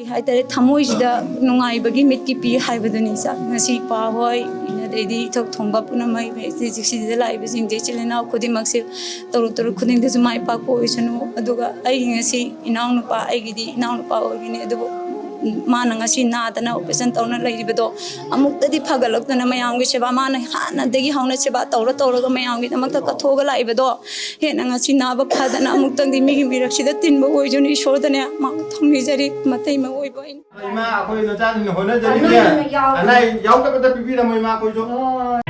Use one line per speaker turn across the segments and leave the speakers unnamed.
ꯍꯥꯏꯇꯥꯔꯦ ꯊꯃꯣꯏꯁꯤꯗ ꯅꯨꯡꯉꯥꯏꯕꯒꯤ ꯃꯤꯠꯀꯤ ꯄꯤ ꯍꯥꯏꯕꯗꯨꯅꯤ ꯉꯁꯤ ꯄꯥꯍꯣꯏ ꯑꯗꯩꯗꯤ ꯏꯊꯛ ꯊꯣꯡꯕ ꯄꯨꯝꯅꯃꯛ ꯁꯤꯗ ꯂꯥꯛꯏꯕꯁꯤꯡꯁꯦ ꯏꯆꯤꯜ ꯏꯅꯥꯎ ꯈꯨꯗꯤꯡꯃꯛꯁꯦ ꯇꯔꯨꯛ ꯈꯨꯗꯤꯡꯗꯁꯨ ꯃꯥꯏ ꯄꯥꯛꯄ ꯑꯣꯏꯁꯅꯨ ꯑꯗꯨꯒ ꯑꯩꯒꯤ ꯉꯁꯤ ꯏꯅꯥꯎꯅꯨꯄꯥ ꯑꯩꯒꯤꯗꯤ ꯏꯅꯥꯎꯅꯨꯄꯥ ꯑꯣꯏꯒꯅꯤ ꯑꯗꯨꯕꯨ ꯃꯥꯅ ꯉꯁꯤ ꯅꯥꯗꯅ ꯑꯣꯄꯔꯦꯁꯟ ꯇꯧꯅ ꯂꯩꯔꯤꯕꯗꯣ ꯑꯃꯨꯛꯇꯗꯤ ꯐꯒꯠꯂꯛꯇꯅ ꯃꯌꯥꯝꯒꯤ ꯁꯦꯕꯥ ꯃꯥꯅ ꯍꯥꯟꯅꯗꯒꯤ ꯍꯧꯅ ꯁꯦꯕꯥ ꯇꯧꯔꯒ ꯃꯌꯥꯝꯒꯤꯗꯃꯛꯇ ꯀꯠꯊꯣꯛꯑꯒ ꯂꯥꯛꯏꯕꯗꯣ ꯍꯦꯟꯅ ꯉꯁꯤ ꯅꯥꯕ ꯐꯗꯅ ꯑꯃꯨꯛꯇꯪꯗꯤ ꯃꯤꯒꯤ ꯃꯤꯔꯛꯁꯤꯗ ꯇꯤꯟꯕ ꯑꯣꯏꯖꯅꯨ ꯏꯁꯣꯔꯗꯅꯦ ꯃꯥ ꯊꯧꯅꯤꯖꯔꯤ ꯃꯇꯩ ꯃ ꯑꯣꯏꯕ
ꯏꯃꯥ ꯑꯩꯈꯣꯏ ꯅꯆꯥꯁꯤꯡꯅ ꯍꯣꯠꯅꯖꯔꯤꯅꯦ ꯑꯅꯥ ꯑꯌꯦꯛ ꯌꯥꯎꯗꯕꯗ ꯄꯤꯕꯤꯔꯝꯃꯣ ꯏꯃా ꯑꯩꯈꯣꯏꯁꯨ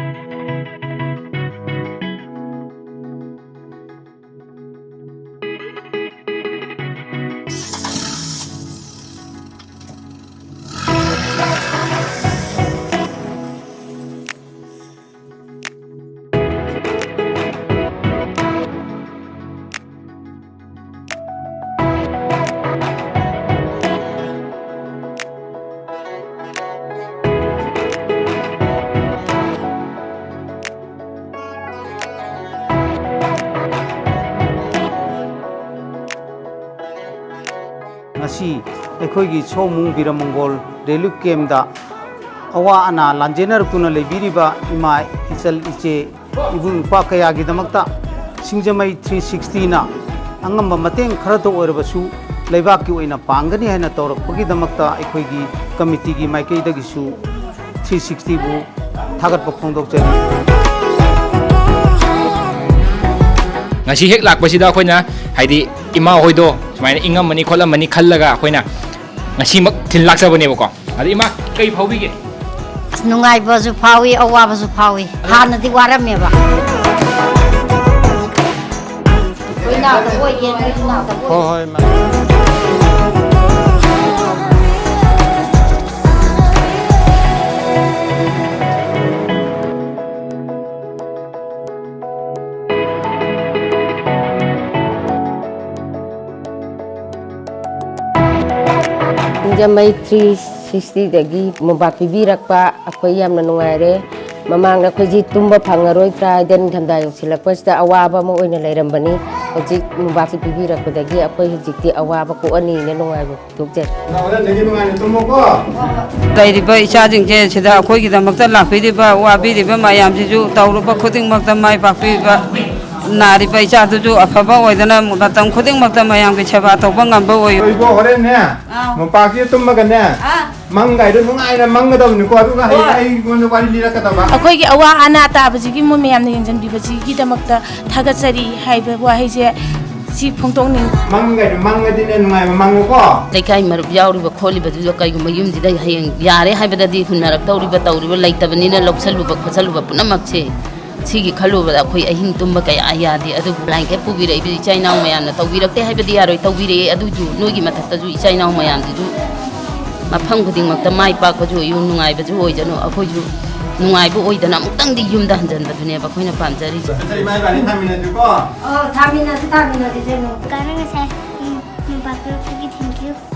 ꯉꯁꯤ ꯑꯩꯈꯣꯏꯒꯤ ꯁꯣꯃꯨꯡ ꯕꯤꯔꯃꯪꯒꯣꯜ ꯔꯤꯂꯤꯐ ꯀꯦꯝꯗ ꯑꯋꯥ ꯑꯅꯥ ꯂꯥꯟꯖꯦꯟꯅꯔꯛꯇꯨꯅ ꯂꯩꯕꯤꯔꯤꯕ ꯏꯃꯥ ꯏꯆꯜ ꯏꯆꯦ ꯏꯕꯨꯡ ꯏꯄ꯭ꯋꯥ ꯀꯌꯥꯒꯤꯗꯃꯛꯇ ꯁꯤꯡꯖꯃꯩ 360ꯅ ꯑꯉꯝꯕ ꯃꯇꯦꯡ ꯈꯔꯇ ꯑꯣꯏꯔꯕꯁꯨ ꯂꯩꯕꯥꯛꯀꯤ ꯑꯣꯏꯅ ꯄꯥꯡꯒꯅꯤ ꯍꯥꯏꯅ ꯇꯧꯔꯛꯄꯒꯤꯗꯃꯛꯇ ꯑꯩꯈꯣꯏꯒꯤ ꯀꯃꯤꯇꯤꯒꯤ ꯃꯥꯏꯀꯩꯗꯒꯤꯁꯨ 360ꯕꯨ ꯊꯥꯒꯠꯄ ꯐꯣꯡꯗꯣꯛꯆꯔꯤ
ngasi hek lakpasida akoina haidi ima hoido sumaina ingamani kholamani khallaga akoina ngasi mak thin laksabane bako adi ima kai phawbige
nungai bazu phawi awa bazu phawi hana di warame ba koina da hoi yen koina da hoi
ma
Sinjamai 360 dagi mubak pibirakpa akhoi yamna nungaire mamangda khoji tumba phangaroi trai den thamda yosilakpasida awaba mo oina leirambani hojik mubak pibirakpa dagi akhoi hojikti awaba ko ani ne nungaibu tukjer
naura dagi nungai tumo ko
ꯂꯩꯔꯤꯕ ꯏꯆꯥꯁꯤꯡꯁꯦ ꯁꯤꯗ ꯑꯩꯈꯣꯏꯒꯤꯗꯃꯛꯇ ꯂꯥꯛꯄꯤꯔꯤꯕ ꯋꯥꯕꯤꯔꯤꯕ ꯃꯌꯥꯝꯁꯤꯁꯨ ꯇꯧꯔꯨꯕ ꯈꯨꯗꯤꯡꯃꯛꯇ ꯃꯥꯏ ꯄꯥꯛꯄꯤꯕ ꯅꯥꯔꯤꯕ ꯏꯆꯥꯗꯨꯁꯨ ꯑꯐꯕ ꯑꯣꯏꯗꯅ ꯃꯇꯝ ꯈꯨꯗꯤꯡꯃꯛꯇ ꯃꯌꯥꯝꯒꯤ ꯁꯦꯕꯥ ꯇꯧꯕ ꯉꯝꯕ ꯑꯣꯏꯌꯨ
ꯏꯕꯣ ꯍꯣꯔꯦꯟꯅꯦ ꯃꯄꯥꯛꯁꯤ ꯇꯨꯝꯃꯒꯅꯦ ꯃꯪꯒꯥꯏꯗꯣ ꯅꯨꯡꯉꯥꯏꯅ ꯃꯪꯒꯗꯕꯅꯤꯀꯣ ꯑꯗꯨꯒ ꯍꯌꯦꯡ ꯑꯩꯉꯣꯟꯗ ꯋꯥꯔꯤ ꯂꯤꯔꯛꯀꯗꯕ
ꯑꯩꯈꯣꯏꯒꯤ ꯑꯋꯥ ꯑꯅꯥ ꯇꯥꯕꯁꯤꯒꯤ ꯃꯌꯥꯝꯅ ꯌꯦꯡꯁꯤꯟꯕꯤꯕꯁꯤꯒꯤꯗꯃꯛꯇ ꯊꯥꯒꯠꯆꯔꯤ ꯍꯥꯏꯕ ꯋꯥꯍꯩꯁꯦ ꯁꯤ ꯐꯣꯡꯗꯣꯛꯅꯤꯡ
ꯃꯪꯒꯥꯏꯗꯣ ꯃꯪꯒꯗꯤꯅꯦ ꯅꯨꯡꯉꯥꯏꯕ ꯃꯪꯉꯨꯀꯣ
ꯂꯩꯀꯥꯏ ꯃꯔꯨꯞ ꯌꯥꯎꯔꯤꯕ ꯈꯣꯠꯂꯤꯕꯗꯨꯗ ꯀꯩꯒꯨꯝꯕ ꯌꯨꯝꯁꯤꯗ ꯍꯌꯦꯡ ꯌꯥꯔꯦ ꯍꯥꯏꯕꯗꯗꯤ ꯍꯨꯟꯅꯔꯛꯇꯧꯔꯤꯕ ꯇꯧꯔꯤꯕ ꯂꯩꯇꯕꯅꯤꯅ ꯂꯧꯁꯜꯂꯨꯕ ꯈꯣꯠꯆꯜꯂꯨꯕ ꯄꯨꯝꯅꯃꯛꯁꯦ ꯁꯤꯒꯤ ꯈꯜꯂꯨꯕꯗ ꯑꯩꯈꯣꯏ ꯑꯍꯤꯡ ꯇꯨꯝꯕ ꯀꯌꯥ ꯌꯥꯗꯦ ꯑꯗꯨꯕꯨ ꯕ꯭ꯂꯥꯡꯀꯦꯠ ꯄꯨꯕꯤꯔꯛꯏꯕ ꯏꯆꯥ ꯏꯅꯥꯎ ꯃꯌꯥꯝꯅ ꯇꯧꯕꯤꯔꯛꯇꯦ ꯍꯥꯏꯕꯗꯤ ꯌꯥꯔꯣꯏ ꯇꯧꯕꯤꯔꯛꯑꯦ ꯑꯗꯨꯁꯨ ꯅꯣꯏꯒꯤ ꯃꯊꯛꯇꯁꯨ ꯏꯆꯥ ꯏꯅꯥꯎ ꯃꯌꯥꯝꯁꯤꯁꯨ ꯃꯐꯝ ꯈꯨꯗꯤꯡꯃꯛꯇ ꯃꯥꯏ ꯄꯥꯛꯄꯁꯨ ꯑꯣꯏꯌꯨ ꯅꯨꯡꯉꯥꯏꯕꯁꯨ ꯑꯣꯏꯖꯅꯨ ꯑꯩꯈꯣꯏꯁꯨ ꯅꯨꯡꯉꯥꯏꯕ ꯑꯣꯏꯗꯅ ꯑꯃꯨꯛꯇꯪꯗꯤ ꯌꯨꯝꯗ ꯍꯟꯖꯟꯕꯗꯨꯅꯦꯕ ꯑꯩꯈꯣꯏꯅ ꯄꯥꯝꯖꯔꯤꯁꯦ
ꯏꯃꯥ ꯏꯕꯥꯅꯤ ꯊꯥꯃꯤꯟꯅꯁꯤꯀꯣ
ꯊꯥꯃꯤꯟꯅꯁꯤ ꯊꯥꯃꯤꯟꯅꯁꯤ
Karena saya mau pakai pergi thank you.